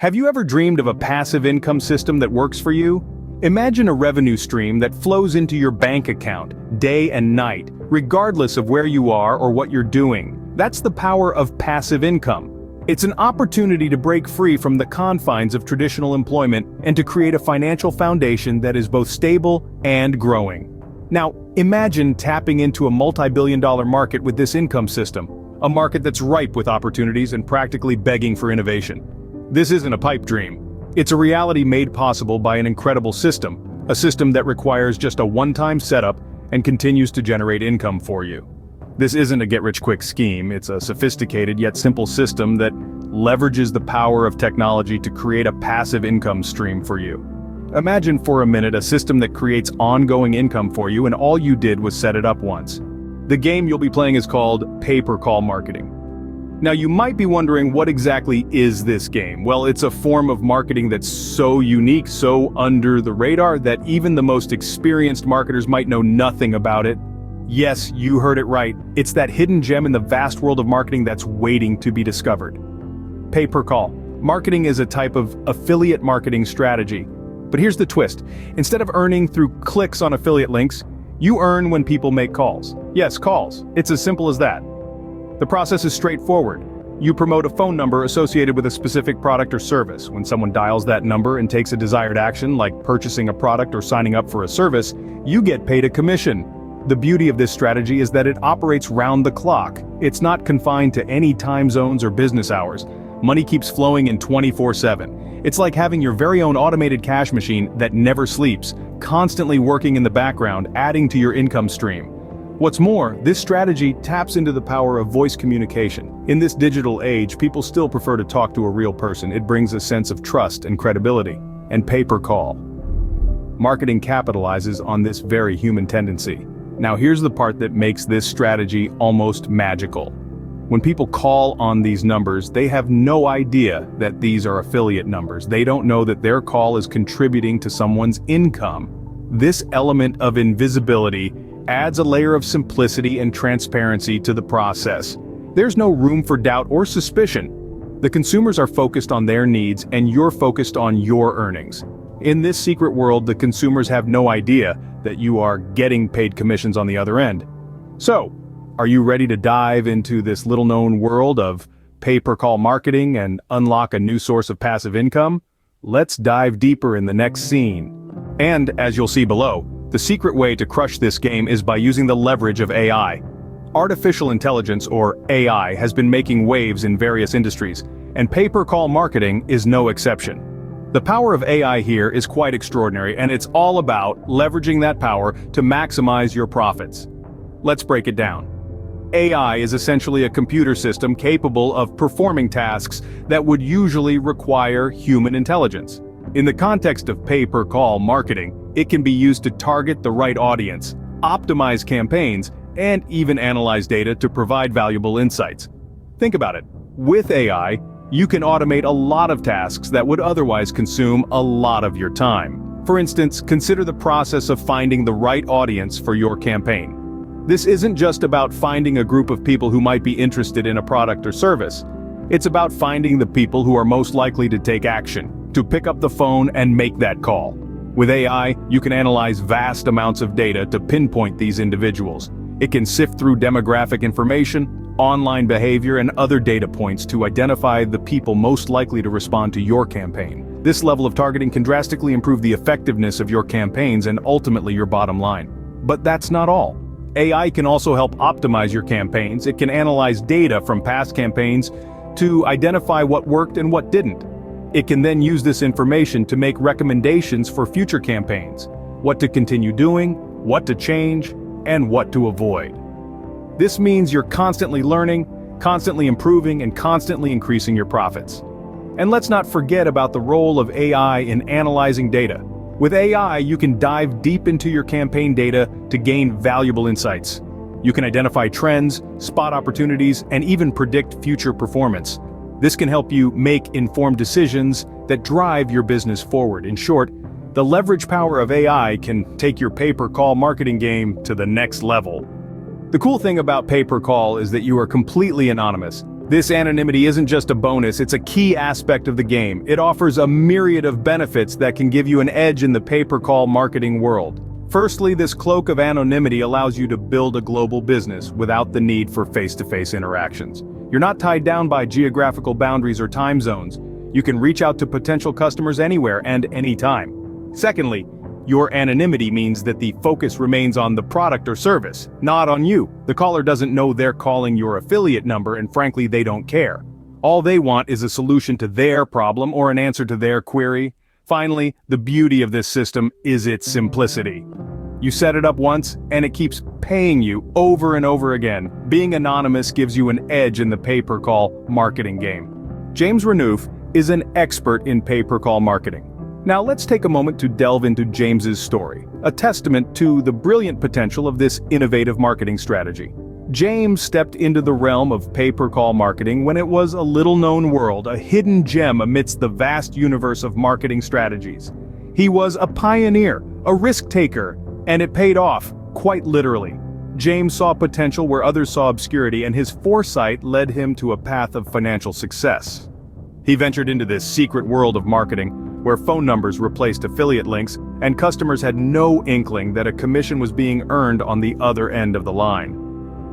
Have you ever dreamed of a passive income system that works for you? Imagine a revenue stream that flows into your bank account, day and night, regardless of where you are or what you're doing. That's the power of passive income. It's an opportunity to break free from the confines of traditional employment and to create a financial foundation that is both stable and growing. Now, imagine tapping into a multi-billion-dollar market with this income system, a market that's ripe with opportunities and practically begging for innovation. This isn't a pipe dream. It's a reality made possible by an incredible system, a system that requires just a one-time setup and continues to generate income for you. This isn't a get-rich-quick scheme, it's a sophisticated yet simple system that leverages the power of technology to create a passive income stream for you. Imagine for a minute a system that creates ongoing income for you and all you did was set it up once. The game you'll be playing is called pay-per-call marketing. Now you might be wondering, what exactly is this game? Well, it's a form of marketing that's so unique, so under the radar, that even the most experienced marketers might know nothing about it. Yes, you heard it right. It's that hidden gem in the vast world of marketing that's waiting to be discovered. Pay-per-call. Marketing is a type of affiliate marketing strategy. But here's the twist. Instead of earning through clicks on affiliate links, you earn when people make calls. Yes, calls. It's as simple as that. The process is straightforward. You promote a phone number associated with a specific product or service. When someone dials that number and takes a desired action, like purchasing a product or signing up for a service, you get paid a commission. The beauty of this strategy is that it operates round the clock. It's not confined to any time zones or business hours. Money keeps flowing in 24/7. It's like having your very own automated cash machine that never sleeps, constantly working in the background, adding to your income stream. What's more, this strategy taps into the power of voice communication. In this digital age, people still prefer to talk to a real person. It brings a sense of trust and credibility. And pay-per-call. Marketing capitalizes on this very human tendency. Now here's the part that makes this strategy almost magical. When people call on these numbers, they have no idea that these are affiliate numbers. They don't know that their call is contributing to someone's income. This element of invisibility adds a layer of simplicity and transparency to the process. There's no room for doubt or suspicion. The consumers are focused on their needs and you're focused on your earnings. In this secret world, the consumers have no idea that you are getting paid commissions on the other end. So, are you ready to dive into this little-known world of pay-per-call marketing and unlock a new source of passive income? Let's dive deeper in the next scene. And, as you'll see below, the secret way to crush this game is by using the leverage of AI. Artificial intelligence, or AI, has been making waves in various industries, and pay-per-call marketing is no exception. The power of AI here is quite extraordinary, and it's all about leveraging that power to maximize your profits. Let's break it down. AI is essentially a computer system capable of performing tasks that would usually require human intelligence. In the context of pay-per-call marketing, it can be used to target the right audience, optimize campaigns, and even analyze data to provide valuable insights. Think about it. With AI, you can automate a lot of tasks that would otherwise consume a lot of your time. For instance, consider the process of finding the right audience for your campaign. This isn't just about finding a group of people who might be interested in a product or service. It's about finding the people who are most likely to take action, to pick up the phone and make that call. With AI, you can analyze vast amounts of data to pinpoint these individuals. It can sift through demographic information, online behavior, and other data points to identify the people most likely to respond to your campaign. This level of targeting can drastically improve the effectiveness of your campaigns and ultimately your bottom line. But that's not all. AI can also help optimize your campaigns. It can analyze data from past campaigns to identify what worked and what didn't. It can then use this information to make recommendations for future campaigns, what to continue doing, what to change, and what to avoid. This means you're constantly learning, constantly improving, and constantly increasing your profits. And let's not forget about the role of AI in analyzing data. With AI, you can dive deep into your campaign data to gain valuable insights. You can identify trends, spot opportunities, and even predict future performance. This can help you make informed decisions that drive your business forward. In short, the leverage power of AI can take your pay-per-call marketing game to the next level. The cool thing about pay-per-call is that you are completely anonymous. This anonymity isn't just a bonus, it's a key aspect of the game. It offers a myriad of benefits that can give you an edge in the pay-per-call marketing world. Firstly, this cloak of anonymity allows you to build a global business without the need for face-to-face interactions. You're not tied down by geographical boundaries or time zones. You can reach out to potential customers anywhere and anytime. Secondly, your anonymity means that the focus remains on the product or service, not on you. The caller doesn't know they're calling your affiliate number, and frankly, they don't care. All they want is a solution to their problem or an answer to their query. Finally, the beauty of this system is its simplicity. You set it up once, and it keeps paying you over and over again. Being anonymous gives you an edge in the pay-per-call marketing game. James Renouf is an expert in pay-per-call marketing. Now let's take a moment to delve into James's story, a testament to the brilliant potential of this innovative marketing strategy. James stepped into the realm of pay-per-call marketing when it was a little-known world, a hidden gem amidst the vast universe of marketing strategies. He was a pioneer, a risk-taker, and it paid off, quite literally. James saw potential where others saw obscurity, and his foresight led him to a path of financial success. He ventured into this secret world of marketing, where phone numbers replaced affiliate links, and customers had no inkling that a commission was being earned on the other end of the line.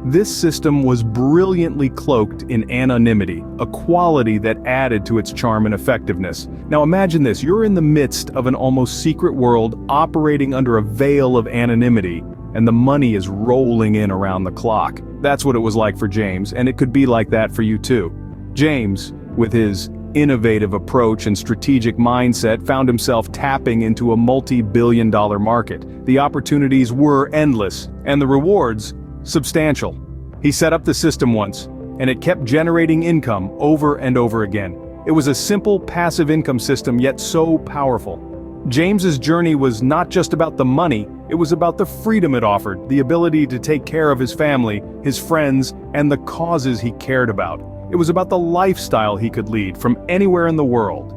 This system was brilliantly cloaked in anonymity, a quality that added to its charm and effectiveness. Now imagine this, you're in the midst of an almost secret world operating under a veil of anonymity, and the money is rolling in around the clock. That's what it was like for James, and it could be like that for you too. James, with his innovative approach and strategic mindset, found himself tapping into a multi-billion-dollar market. The opportunities were endless, and the rewards substantial. He set up the system once, and it kept generating income over and over again. It was a simple passive income system, yet so powerful. James's journey was not just about the money, it was about the freedom it offered, the ability to take care of his family, his friends, and the causes he cared about. It was about the lifestyle he could lead from anywhere in the world.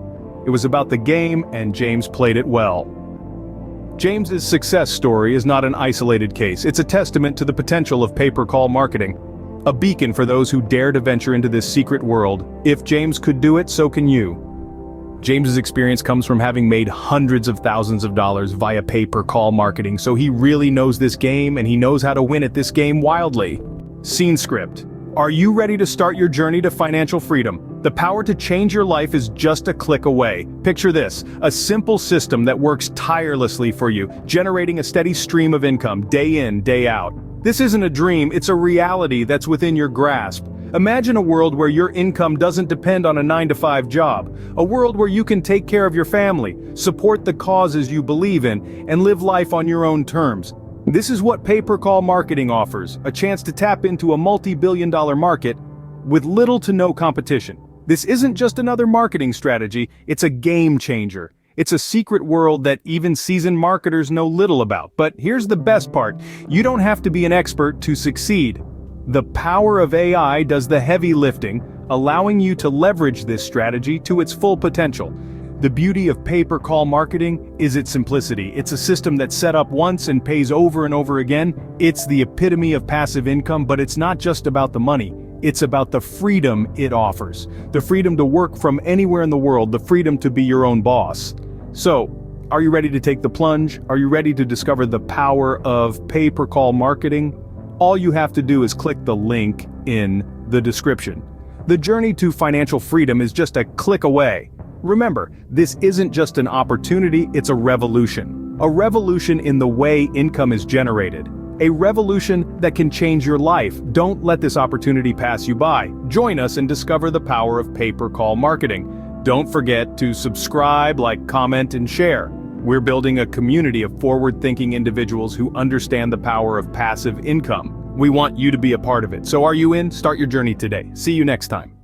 It was about the game, and James played it well. James's success story is not an isolated case. It's a testament to the potential of pay-per-call marketing, a beacon for those who dare to venture into this secret world. If James could do it, so can you. James's experience comes from having made hundreds of thousands of dollars via pay-per-call marketing, so he really knows this game, and he knows how to win at this game wildly. Scene script. Are you ready to start your journey to financial freedom? The power to change your life is just a click away. Picture this, a simple system that works tirelessly for you, generating a steady stream of income day in, day out. This isn't a dream, it's a reality that's within your grasp. Imagine a world where your income doesn't depend on a 9-to-5 job, a world where you can take care of your family, support the causes you believe in, and live life on your own terms. This is what pay-per-call marketing offers, a chance to tap into a multi-billion-dollar market with little to no competition. This isn't just another marketing strategy, it's a game changer. It's a secret world that even seasoned marketers know little about. But here's the best part, you don't have to be an expert to succeed. The power of AI does the heavy lifting, allowing you to leverage this strategy to its full potential. The beauty of pay-per-call marketing is its simplicity. It's a system that's set up once and pays over and over again. It's the epitome of passive income, but it's not just about the money. It's about the freedom it offers. The freedom to work from anywhere in the world, the freedom to be your own boss. So, are you ready to take the plunge? Are you ready to discover the power of pay-per-call marketing? All you have to do is click the link in the description. The journey to financial freedom is just a click away. Remember, this isn't just an opportunity, it's a revolution. A revolution in the way income is generated. A revolution that can change your life. Don't let this opportunity pass you by. Join us and discover the power of pay-per-call marketing. Don't forget to subscribe, like, comment, and share. We're building a community of forward-thinking individuals who understand the power of passive income. We want you to be a part of it. So are you in? Start your journey today. See you next time.